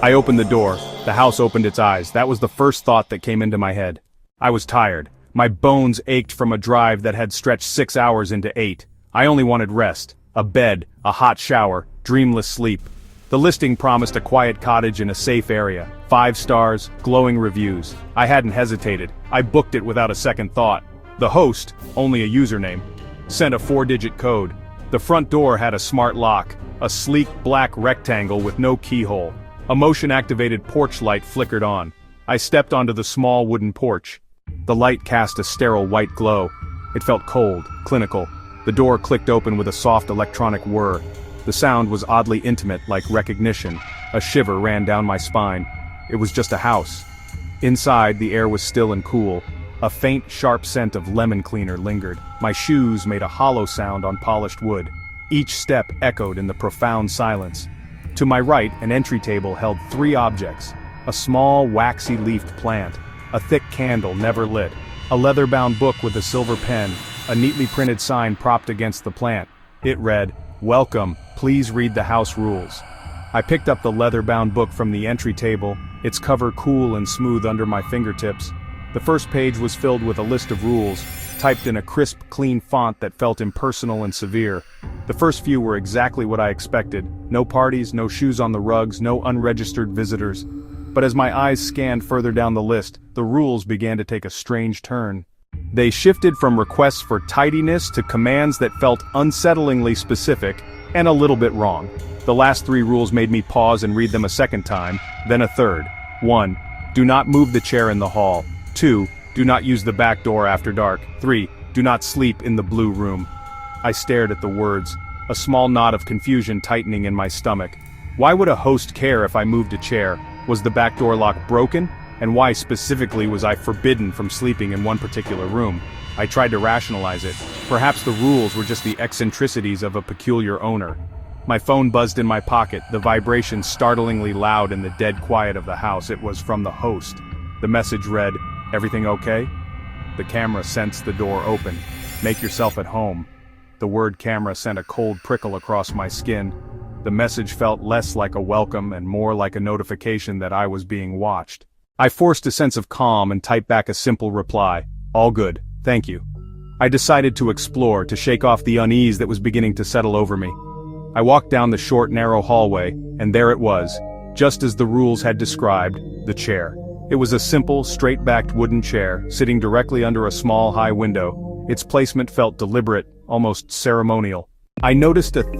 I opened the door. The house opened its eyes. That was the first thought that came into my head. I was tired. My bones ached from a drive that had stretched 6 hours into 8. I only wanted rest, a bed, a hot shower, dreamless sleep. The listing promised a quiet cottage in a safe area, 5 stars, glowing reviews. I hadn't hesitated. I booked it without a second thought. The host, only a username, sent a 4-digit code. The front door had a smart lock, a sleek black rectangle with no keyhole. A motion-activated porch light flickered on. I stepped onto the small wooden porch. The light cast a sterile white glow. It felt cold, clinical. The door clicked open with a soft electronic whir. The sound was oddly intimate, like recognition. A shiver ran down my spine. It was just a house. Inside, the air was still and cool. A faint, sharp scent of lemon cleaner lingered. My shoes made a hollow sound on polished wood. Each step echoed in the profound silence. To my right, an entry table held 3 objects. A small, waxy-leafed plant. A thick candle never lit. A leather-bound book with a silver pen. A neatly printed sign propped against the plant. It read, "Welcome, please read the house rules." I picked up the leather-bound book from the entry table, its cover cool and smooth under my fingertips. The first page was filled with a list of rules, typed in a crisp, clean font that felt impersonal and severe. The first few were exactly what I expected. No parties, no shoes on the rugs, no unregistered visitors. But as my eyes scanned further down the list, the rules began to take a strange turn. They shifted from requests for tidiness to commands that felt unsettlingly specific, and a little bit wrong. The last 3 rules made me pause and read them a second time, then a third. 1. Do not move the chair in the hall. 2. Do not use the back door after dark. 3. Do not sleep in the blue room. I stared at the words, a small knot of confusion tightening in my stomach. Why would a host care if I moved a chair? Was the back door lock broken? And why specifically was I forbidden from sleeping in one particular room? I tried to rationalize it. Perhaps the rules were just the eccentricities of a peculiar owner. My phone buzzed in my pocket, the vibration startlingly loud in the dead quiet of the house. It was from the host. The message read, "Everything okay?" The camera sensed the door open. "Make yourself at home." The word camera sent a cold prickle across my skin. The message felt less like a welcome and more like a notification that I was being watched. I forced a sense of calm and typed back a simple reply. "All good, thank you." I decided to explore, to shake off the unease that was beginning to settle over me. I walked down the short, narrow hallway, and there it was, just as the rules had described, the chair. It was a simple, straight-backed wooden chair, sitting directly under a small, high window. Its placement felt deliberate, almost ceremonial. I noticed a thin